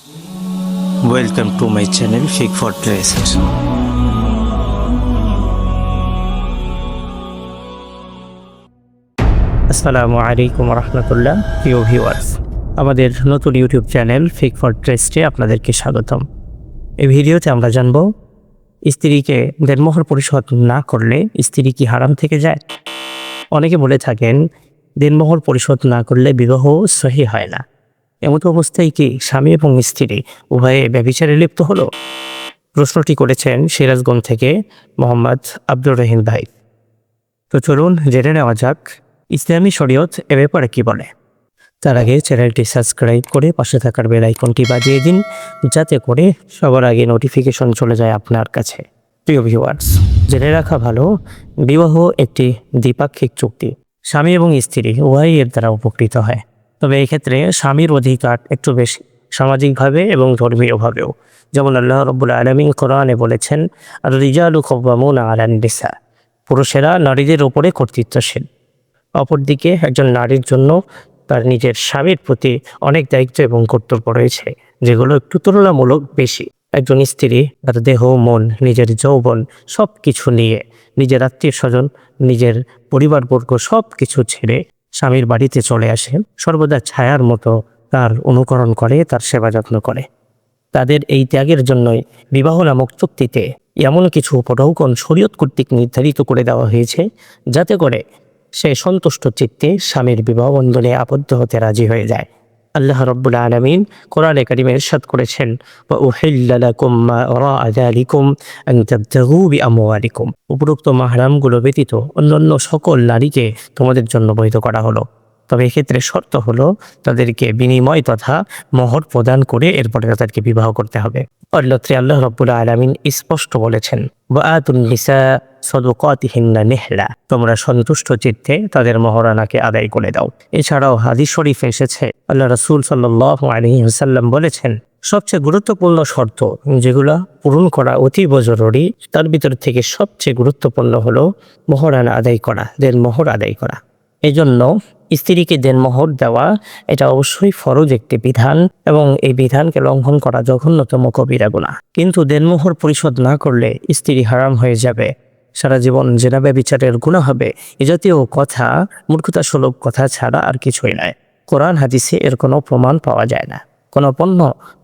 Welcome to my channel Fig for Trust. আসসালামু আলাইকুম রহমতুল্লাহ। প্রিয় ভিউয়ার্স, আমাদের নতুন ইউটিউব চ্যানেল ফিগ ফর ট্রেস্টে আপনাদেরকে স্বাগতম। এই ভিডিওতে আমরা জানব, স্ত্রীকে দেনমোহর পরিশোধ না করলে স্ত্রী কি হারাম থেকে যায়? অনেকে বলে থাকেন দেনমোহর পরিশোধ না করলে বিবাহ সহি হয় না। এমত অবস্থায় কি স্বামী এবং স্ত্রী উভয়ে ব্যভিচারে লিপ্ত হলো? প্রশ্নটি করেছেন সিরাজগঞ্জ থেকে মোহাম্মদ আব্দুর রহিম ভাই। তো চলুন জেনে নেওয়া যাক ইসলামী শরীয়ত এ ব্যাপারে কি বলে। তার আগে চ্যানেলটি সাবস্ক্রাইব করে পাশে থাকার বেল আইকনটি বাজিয়ে দিন, যাতে করে সবার আগে নোটিফিকেশন চলে যায় আপনার কাছে। প্রিয় ভিউয়ার্স, জেনে রাখা ভালো, বিবাহ একটি দ্বিপাক্ষিক চুক্তি। স্বামী এবং স্ত্রী উভয়ই এর দ্বারা উপকৃত হয়। তবে এক্ষেত্রে স্বামীর অধিকার একটু বেশি, সামাজিকভাবে এবং ধর্মীয়ভাবেও। যেমন আল্লাহ রাব্বুল আলামিন কোরআনে বলেছেন, আর রিজালু কাওয়ামুনা আলান নিসা, পুরুষেরা নারীদের উপরে কর্তৃত্বশীল। অপরদিকে একজন নারীর জন্য তার নিজের স্বামীর প্রতি অনেক দায়িত্ব এবং কর্তব্য রয়েছে, যেগুলো একটু তুলনামূলক বেশি। একজন স্ত্রী তার দেহ, মন, নিজের যৌবন সব কিছু নিয়ে, নিজের আত্মীয় স্বজন, নিজের পরিবারবর্গ সব কিছু ছেড়ে স্বামীর বাড়িতে চলে আসে, সর্বদা ছায়ার মতো তার অনুকরণ করে, তার সেবা যত্ন করে। তাদের এই ত্যাগের জন্যই বিবাহ নামক চুক্তিতে এমন কিছু উপঢৌকন শরীয়ত কর্তৃক নির্ধারিত করে দেওয়া হয়েছে, যাতে করে সে সন্তুষ্ট চিত্তে স্বামীর বিবাহ বন্ধনে আবদ্ধ হতে রাজি হয়ে যায়। আল্লাহ রাব্বুল আলামিন কোরআনে কারিমে ইরশাদ করেছেন, ওয়া উহিল্লা লাকুম মা ওয়ারা'a যালিকুম আন তাবতাগু বিআমওয়ালিকুম। উপরোক্ত মাহরামগুলো ব্যতীত অন্যান্য সকল নারীকে তোমাদের জন্য বৈধ করা হলো। তবে এক্ষেত্রে শর্ত হলো তাদেরকে বিনিময় তথা মোহর প্রদান করে এরপরে তাদেরকে বিবাহ করতে হবে। অন্যত্রে আল্লাহ রাব্বুল আলামিন স্পষ্ট বলেছেন, ওয়া আতুন নিসা সাদুকাতিহিন্না নিহলা, তোমরা সন্তুষ্ট চিত্তে তাদের মহরানাকে আদায় করে দাও। এছাড়াও হাদিস শরীফে এসেছে, আল্লাহ রাসূল সাল্লাল্লাহু আলাইহি ওয়াসাল্লাম বলেছেন, সবচেয়ে গুরুত্বপূর্ণ শর্ত যেগুলো পূরণ করা অতীব জরুরি, তার ভিতর থেকে সবচেয়ে গুরুত্বপূর্ণ হলো মহরানা আদায় করা, দেনমোহর আদায় করা। এজন্য স্ত্রীকে দেনমোহর দেওয়া এটা অবশ্যই ফরজ একটি বিধান, এবং এই বিধানকে লঙ্ঘন করা জঘন্যতম কবিরা গুনাহ। কিন্তু দেনমোহর পরিশোধ না করলে স্ত্রী হারাম হয়ে যাবে, সারা জীবন জেনা ব্যভিচারের গুনাহ হবে, এ জাতীয় কথা মূর্খতা সুলভ কথা ছাড়া আর কিছুই নয়। কোরআন হাদিসে এর কোনো প্রমাণ পাওয়া যায় না। কোনো পণ্য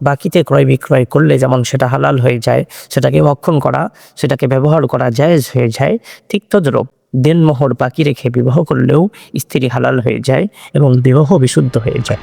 বাকিতে ক্রয় বিক্রয় করলে যেমন সেটা হালাল হয়ে যায়, সেটাকে ভক্ষণ করা, সেটাকে ব্যবহার করা জায়েজ হয়ে যায়, ঠিক তদ্রূপ দেনমোহর বাকি রেখে বিবাহ করলেও স্ত্রী হালাল হয়ে যায় এবং বিবাহ বিশুদ্ধ হয়ে যায়।